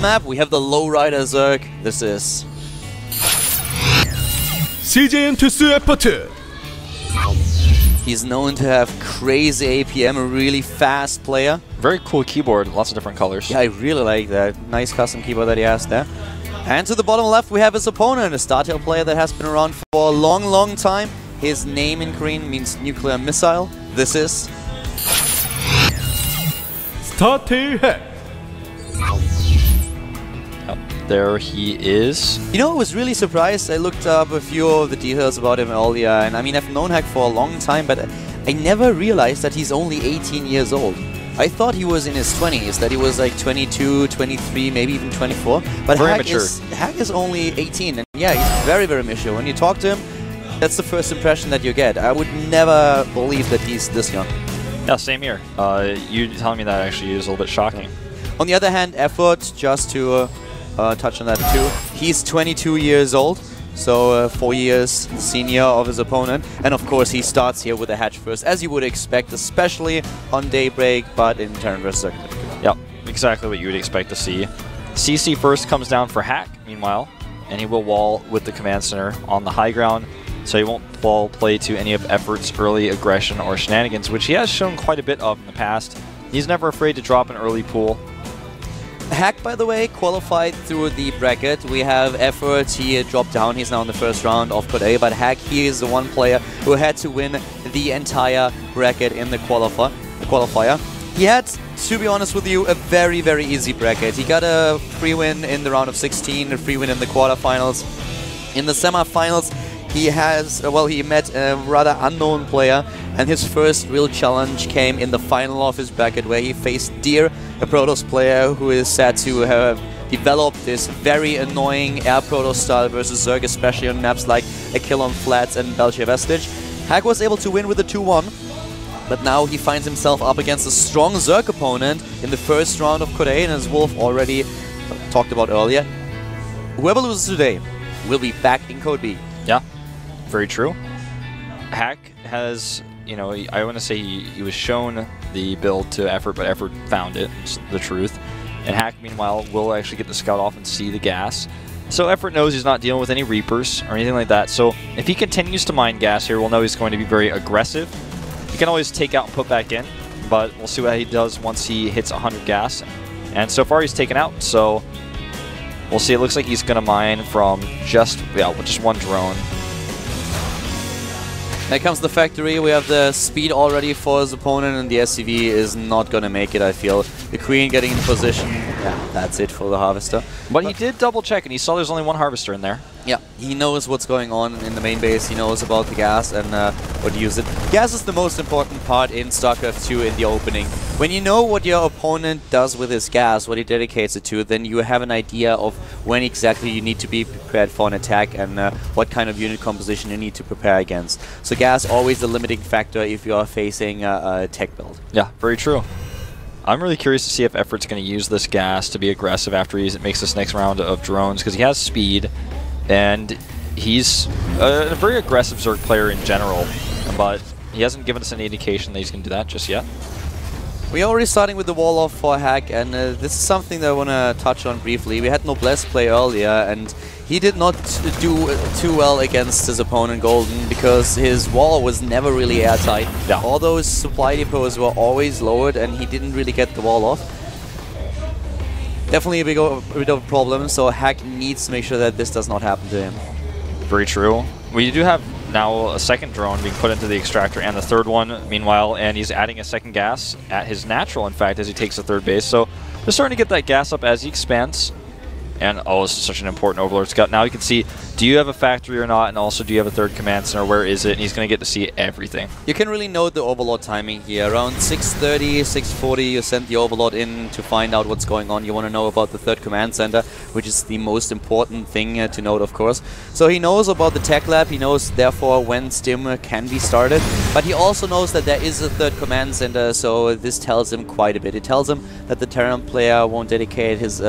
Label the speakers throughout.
Speaker 1: map, we have the Lowrider Zerg. This is
Speaker 2: EffOrt.
Speaker 1: He's known to have crazy APM, a really fast player.
Speaker 3: Very cool keyboard, lots of different colors.
Speaker 1: Yeah, I really like that. Nice custom keyboard that he has there. And to the bottom left, we have his opponent, a StarTale player that has been around for a long, long time. His name in Korean means nuclear missile. This is
Speaker 2: StarTale.
Speaker 3: There he is.
Speaker 1: You know, I was really surprised. I looked up a few of the details about him earlier, and I mean, I've known Hack for a long time, but I never realized that he's only 18 years old. I thought he was in his 20s, that he was like 22, 23, maybe even 24. But Hack is only 18, and yeah, he's very, very mature. When you talk to him, that's the first impression that you get. I would never believe that he's this young.
Speaker 3: Yeah, same here. You telling me that actually is a little bit shocking.
Speaker 1: On the other hand, EffOrt, just to touch on that too, he's 22 years old, so 4 years senior of his opponent, and of course he starts here with a hatch first, as you would expect, especially on Daybreak, but in turn versus Circuit.
Speaker 3: Yep, exactly what you would expect to see. CC first comes down for Hack, meanwhile, and he will wall with the command center on the high ground, so he won't fall play to any of EffOrt's early aggression or shenanigans, which he has shown quite a bit of in the past. He's never afraid to drop an early pool.
Speaker 1: Hack, by the way, qualified through the bracket. We have EffOrt, he dropped down, he's now in the first round of Code A, but Hack, he is the one player who had to win the entire bracket in the qualifier. He had, to be honest with you, a very, very easy bracket. He got a free win in the round of 16, a free win in the quarterfinals. In the semifinals, he has, he met a rather unknown player, and his first real challenge came in the final of his bracket, where he faced Deer, a Protoss player who is said to have developed this very annoying Air Protoss style versus Zerg, especially on maps like Aquilon Flats and Belcher Vestige. Hack was able to win with a 2-1, but now he finds himself up against a strong Zerg opponent in the first round of Code A, and as Wolf already talked about earlier, whoever loses today will be back in Code B.
Speaker 3: Yeah, very true. Hack has, you know, I want to say he was shown the build to EffOrt, but EffOrt found it, it's the truth. And Hack, meanwhile, will actually get the scout off and see the gas. So EffOrt knows he's not dealing with any Reapers or anything like that. So if he continues to mine gas here, we'll know he's going to be very aggressive. He can always take out and put back in, but we'll see what he does once he hits 100 gas. And so far he's taken out, so we'll see. It looks like he's going to mine from just one drone.
Speaker 1: There comes the factory. We have the speed already for his opponent, and the SCV is not going to make it, I feel. The Queen getting in position. Yeah, that's it for the Harvester.
Speaker 3: But he did double check, and he saw there's only one Harvester in there.
Speaker 1: Yeah, he knows what's going on in the main base. He knows about the gas and what to use it. Gas is the most important part in StarCraft 2 in the opening. When you know what your opponent does with his gas, what he dedicates it to, then you have an idea of when exactly you need to be prepared for an attack and what kind of unit composition you need to prepare against. So gas always the limiting factor if you are facing a tech build.
Speaker 3: Yeah, very true. I'm really curious to see if EffOrt's going to use this gas to be aggressive after he makes this next round of drones, because he has speed, and he's a very aggressive Zerg player in general, but he hasn't given us any indication that he's going to do that just yet.
Speaker 1: We're already starting with the wall off for Hack, and this is something that I want to touch on briefly. We had Noblesse play earlier, and he did not do too well against his opponent Golden because his wall was never really airtight.
Speaker 3: Yeah.
Speaker 1: All those supply depots were always lowered, and he didn't really get the wall off. Definitely a bit of a problem, so Hack needs to make sure that this does not happen to him.
Speaker 3: Very true. We do have now a second drone being put into the extractor, and the third one, meanwhile, and he's adding a second gas at his natural, in fact, as he takes the third base. So they're starting to get that gas up as he expands. And oh, this is such an important Overlord Scout. Now you can see, do you have a factory or not, and also do you have a third command center, where is it? And he's going to get to see everything.
Speaker 1: You can really note the Overlord timing here. Around 6:30, 6:40, you send the Overlord in to find out what's going on. You want to know about the third command center, which is the most important thing to note, of course. So he knows about the tech lab, he knows therefore when Stim can be started, but he also knows that there is a third command center, so this tells him quite a bit. It tells him that the Terran player won't dedicate his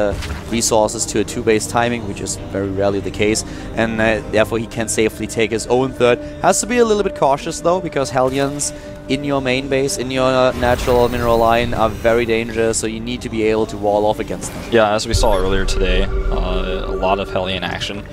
Speaker 1: resources to a 2-base timing, which is very rarely the case, and therefore he can safely take his own third. Has to be a little bit cautious though, because Hellions in your main base, in your natural mineral line, are very dangerous, so you need to be able to wall off against them.
Speaker 3: Yeah, as we saw earlier today, a lot of Hellion action.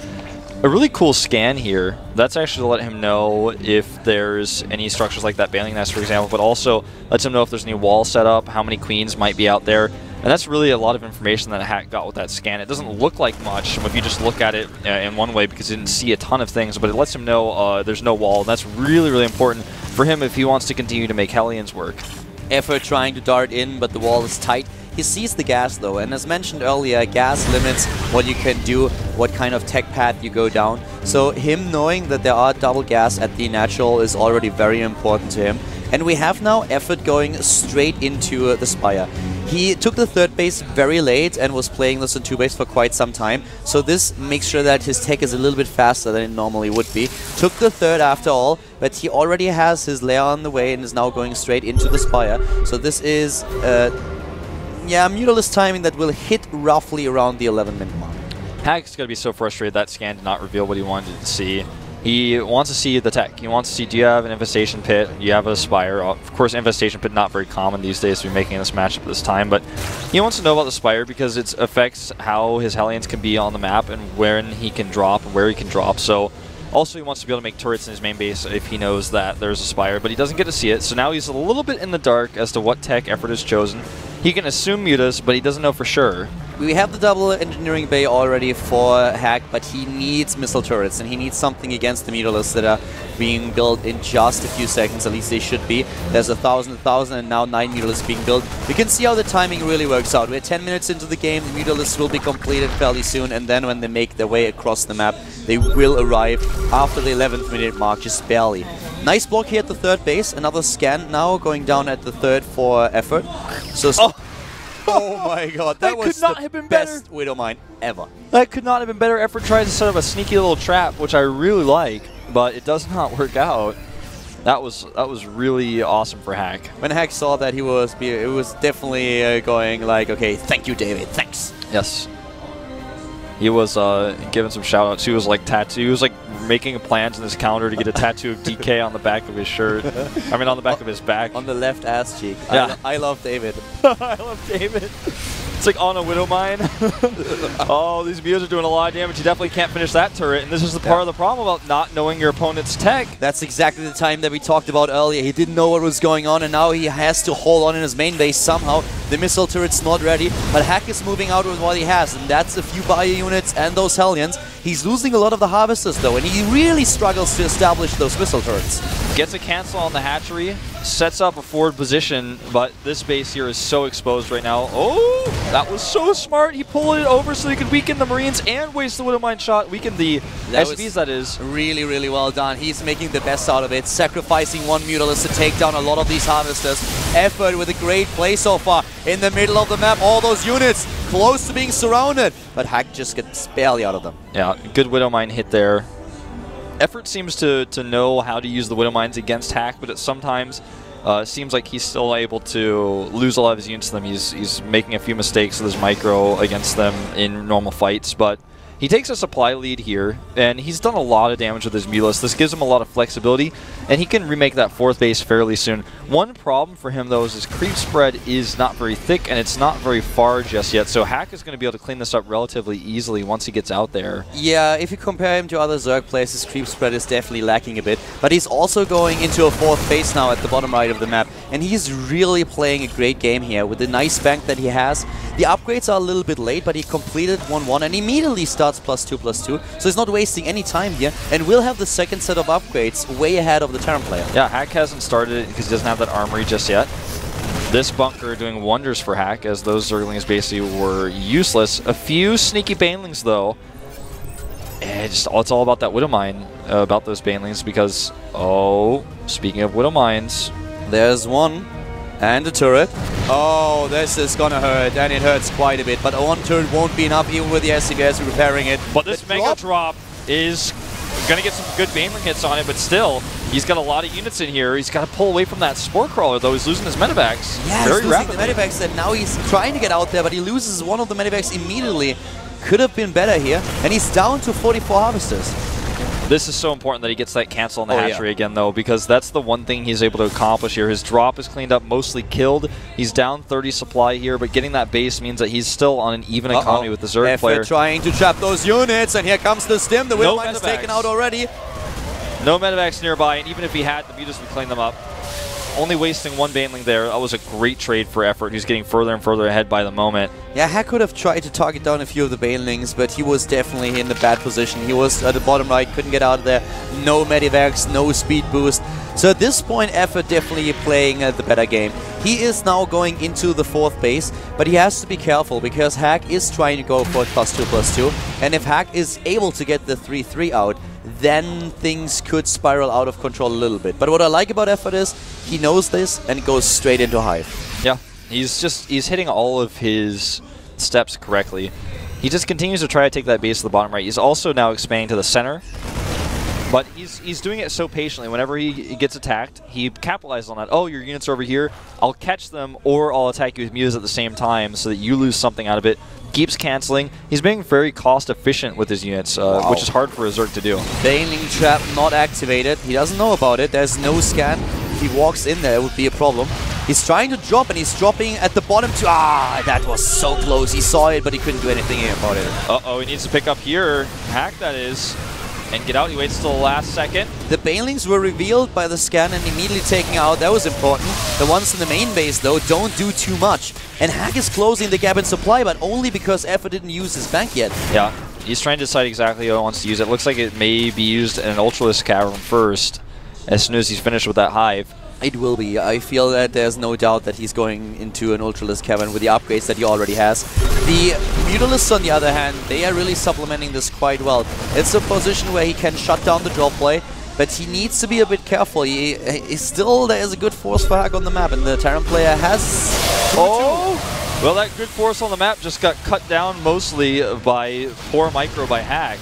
Speaker 3: A really cool scan here. That's actually to let him know if there's any structures like that Baneling Nest, for example, but also lets him know if there's any wall set up, how many queens might be out there. And that's really a lot of information that Hack got with that scan. It doesn't look like much if you just look at it in one way because he didn't see a ton of things, but it lets him know there's no wall, and that's really, really important for him if he wants to continue to make Hellions work.
Speaker 1: EffOrt trying to dart in, but the wall is tight. He sees the gas though, and as mentioned earlier, gas limits what you can do, what kind of tech path you go down. So him knowing that there are double gas at the natural is already very important to him. And we have now EffOrt going straight into the Spire. He took the third base very late and was playing this in 2 base for quite some time. So this makes sure that his tech is a little bit faster than it normally would be. Took the third after all, but he already has his lair on the way and is now going straight into the Spire. So this is yeah, Mutalisk timing that will hit roughly around the 11-minute mark.
Speaker 3: Hack's going to be so frustrated that scan did not reveal what he wanted to see. He wants to see the tech. He wants to see, do you have an Infestation Pit? Do you have a Spire? Of course, Infestation Pit not very common these days to be making this matchup at this time, but he wants to know about the Spire because it affects how his Hellions can be on the map and when he can drop and where he can drop. So also he wants to be able to make turrets in his main base if he knows that there's a Spire, but he doesn't get to see it. So now he's a little bit in the dark as to what tech EffOrt has chosen. He can assume Mutas, but he doesn't know for sure.
Speaker 1: We have the double engineering bay already for Hack, but he needs missile turrets, and he needs something against the Mutalisks that are being built in just a few seconds, at least they should be. There's 1,000, and now 9 Mutalisks being built. You can see how the timing really works out. We're 10 minutes into the game, the Mutalisks will be completed fairly soon, and then when they make their way across the map, they will arrive after the 11th minute mark, just barely. Nice block here at the third base, another scan now going down at the third for EffOrt. So oh my god, that was
Speaker 3: could not
Speaker 1: the
Speaker 3: have been
Speaker 1: best Widow Mine ever.
Speaker 3: That could not have been better. EffOrt tries to set up a sneaky little trap, which I really like, but it does not work out. That was really awesome for Hack.
Speaker 1: When Hack saw that, it was definitely going like, okay, thank you, David, thanks.
Speaker 3: Yes. He was giving some shout-outs. He was like making plans in his calendar to get a tattoo of DK on the back of his shirt. I mean, on the back of his back.
Speaker 1: On the left ass cheek.
Speaker 3: Yeah.
Speaker 1: I love David.
Speaker 3: I love David. It's like on a Widow Mine. Oh, these Mutas are doing a lot of damage. You definitely can't finish that turret, and this is the part of the problem about not knowing your opponent's tech.
Speaker 1: That's exactly the time that we talked about earlier. He didn't know what was going on, and now he has to hold on in his main base somehow. The missile turret's not ready, but Hack is moving out with what he has, and that's a few bio units and those Hellions. He's losing a lot of the Harvesters, though, and he really struggles to establish those missile turrets.
Speaker 3: Gets a cancel on the hatchery, sets up a forward position, but this base here is so exposed right now. Oh, that was so smart. He pulled it over so he could weaken the Marines and waste the Widow Mine shot. Weaken the SVs, that is.
Speaker 1: Really, really well done. He's making the best out of it, sacrificing one Mutalisk to take down a lot of these Harvesters. EffOrt with a great play so far. In the middle of the map, all those units close to being surrounded, but Hack just gets barely out of them.
Speaker 3: Yeah, good Widow Mine hit there. EffOrt seems to know how to use the Widow Mines against Hack, but it sometimes seems like he's still able to lose a lot of his units to them. He's making a few mistakes with his micro against them in normal fights, but he takes a supply lead here, and he's done a lot of damage with his Mutalisk. This gives him a lot of flexibility, and he can remake that fourth base fairly soon. One problem for him, though, is his creep spread is not very thick, and it's not very far just yet, so Hack is going to be able to clean this up relatively easily once he gets out there. Yeah,
Speaker 1: if you compare him to other Zerg players, his creep spread is definitely lacking a bit, but he's also going into a fourth base now at the bottom right of the map, and he's really playing a great game here with the nice bank that he has. The upgrades are a little bit late, but he completed 1-1 and immediately starts +2/+2, so he's not wasting any time here, and will have the second set of upgrades way ahead of the Terran player.
Speaker 3: Yeah, Hack hasn't started it because he doesn't have that armory just yet. This bunker doing wonders for Hack, as those Zerglings basically were useless. A few sneaky Banelings, though. And it's all about that Widow Mine, about those Banelings, because, oh, speaking of Widow Mines,
Speaker 1: there's one. And a turret. Oh, this is gonna hurt, and it hurts quite a bit. But one turret won't be enough, even with the SCVS repairing it.
Speaker 3: But this Mega Drop is gonna get some good Baneling hits on it, but still, he's got a lot of units in here. He's got to pull away from that Spore Crawler, though. He's losing his medivacs very rapidly.
Speaker 1: The medivacs, and now he's trying to get out there, but he loses one of the medivacs immediately. Could have been better here, and he's down to 44 Harvesters.
Speaker 3: This is so important that he gets that cancel on the hatchery again, though, because that's the one thing he's able to accomplish here. His drop is cleaned up, mostly killed. He's down 30 supply here, but getting that base means that he's still on an even economy with the Zerg player.
Speaker 1: Trying to trap those units, and here comes the stim. The Widowmine is taken out already.
Speaker 3: No medevacs nearby, and even if he had, the Mutas would clean them up. Only wasting one Baneling there. That was a great trade for EffOrt. He's getting further and further ahead by the moment.
Speaker 1: Yeah, Hack could have tried to target down a few of the Banelings, but he was definitely in the bad position. He was at the bottom right, couldn't get out of there. No medevacs, no speed boost. So at this point, EffOrt definitely playing the better game. He is now going into the 4th base, but he has to be careful because Hack is trying to go for +2/+2. And if Hack is able to get the 3-3 out, then things could spiral out of control a little bit. But what I like about EffOrt is he knows this and goes straight into Hive.
Speaker 3: Yeah, he's hitting all of his steps correctly. He just continues to try to take that base to the bottom right. He's also now expanding to the center, but he's doing it so patiently. Whenever he gets attacked, he capitalizes on that. Oh, your units are over here. I'll catch them, or I'll attack you with Mutas at the same time so that you lose something out of it. Keeps canceling. He's being very cost efficient with his units, which is hard for a Zerg to do.
Speaker 1: Baneling trap not activated. He doesn't know about it. There's no scan. If he walks in there, it would be a problem. He's trying to drop, and he's dropping at the bottom too. Ah, that was so close. He saw it, but he couldn't do anything about it.
Speaker 3: Uh-oh, he needs to pick up here. Hack, that is. And get out. He waits till the last second.
Speaker 1: The Banelings were revealed by the scan and immediately taken out. That was important. The ones in the main base, though, don't do too much. And Hack is closing the gap in supply, but only because EffOrt didn't use his bank yet.
Speaker 3: Yeah, he's trying to decide exactly how he wants to use it. Looks like it may be used in an Ultralisk Cavern first, as soon as he's finished with that Hive.
Speaker 1: It will be. I feel that there's no doubt that he's going into an Ultralisk Cavern with the upgrades that he already has. The Mutalisks, on the other hand, they are really supplementing this quite well. It's a position where he can shut down the drop play, but he needs to be a bit careful. There is a good force for Hack on the map, and the Terran player has...
Speaker 3: Well, that good force on the map just got cut down mostly by poor micro by Hack.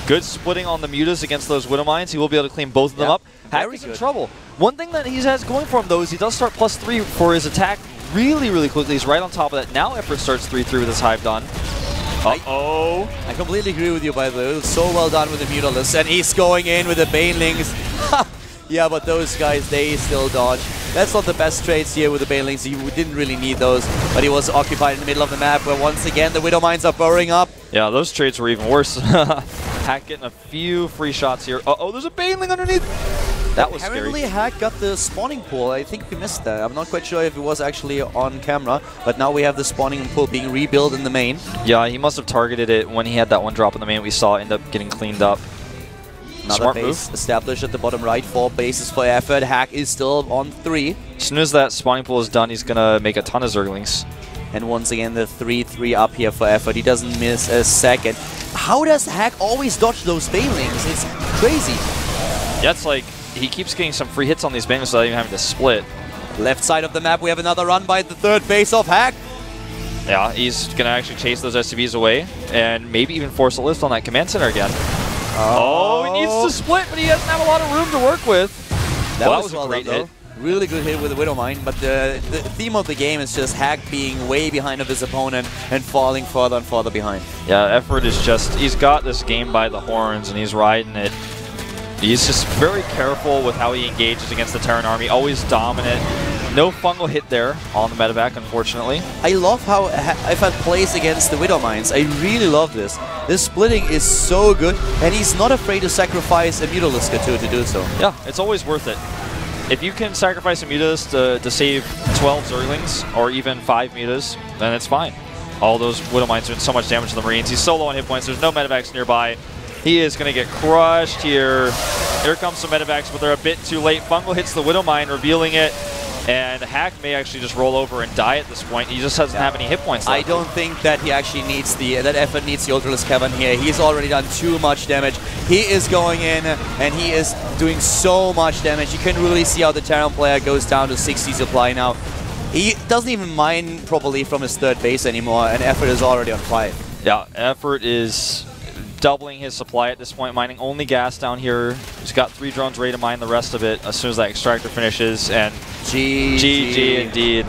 Speaker 3: Good splitting on the Mutas against those Widowmines. He will be able to clean both of them up. Hack is in trouble. One thing that he has going for him, though, is he does start +3 for his attack really, really quickly. He's right on top of that. Now EffOrt starts 3-3 with his Hive done. Uh-oh.
Speaker 1: I completely agree with you, by the way. It was so well done with the Mutalisks, and he's going in with the Banelings. Yeah, but those guys, they still dodge. That's not the best trades here with the Banelings. You didn't really need those, but he was occupied in the middle of the map, where once again the Widowmines are burrowing up.
Speaker 3: Yeah, those trades were even worse. Hack getting a few free shots here. Uh-oh, there's a Baneling underneath. That was
Speaker 1: Apparently
Speaker 3: scary.
Speaker 1: Hack got the spawning pool. I think we missed that. I'm not quite sure if it was actually on camera, but now we have the spawning pool being rebuilt in the main.
Speaker 3: Yeah, he must have targeted it when he had that one drop in the main we saw end up getting cleaned up.
Speaker 1: Another
Speaker 3: Smart
Speaker 1: base
Speaker 3: move.
Speaker 1: established at the bottom right. 4 bases for EffOrt. Hack is still on 3.
Speaker 3: As soon as that spawning pool is done, he's going to make a ton of Zerglings.
Speaker 1: And once again, the 3-3 up here for EffOrt. He doesn't miss a second. How does Hack always dodge those Banelings? It's crazy.
Speaker 3: Yeah, it's like he keeps getting some free hits on these Banelings without even having to split.
Speaker 1: Left side of the map, we have another run by the 3rd base of Hack.
Speaker 3: Yeah, he's going to actually chase those SCVs away and maybe even force a lift on that command center again. Oh, he needs to split, but he doesn't have a lot of room to work with.
Speaker 1: That was
Speaker 3: a great hit.
Speaker 1: Really good hit with the Widowmine, but the theme of the game is just Hack being way behind of his opponent and falling further and further behind.
Speaker 3: Yeah, EffOrt is just, he's got this game by the horns and he's riding it. He's just very careful with how he engages against the Terran army, always dominant. No fungal hit there on the medevac, unfortunately.
Speaker 1: I love how EffOrt plays against the Widowmines. I really love this. This splitting is so good, and he's not afraid to sacrifice a Mutalisk or 2 to do so.
Speaker 3: Yeah, it's always worth it. If you can sacrifice a Mutas to save 12 Zerglings, or even 5 Mutas, then it's fine. All those Widowmines doing so much damage to the Marines. He's so low on hit points. There's no medevacs nearby. He is going to get crushed here. Here comes some medevacs, but they're a bit too late. Fungal hits the Widowmine, revealing it. And Hack may actually just roll over and die at this point. He just doesn't have any hit points left.
Speaker 1: I don't think that he actually needs that EffOrt needs the Ultralisk Cavern here. He's already done too much damage. He is going in, and he is doing so much damage. You can really see how the Terran player goes down to 60 supply now. He doesn't even mine properly from his 3rd base anymore, and EffOrt is already on 5.
Speaker 3: Yeah, EffOrt is doubling his supply at this point, mining only gas down here. He's got 3 drones ready to mine the rest of it as soon as that extractor finishes, and GG indeed.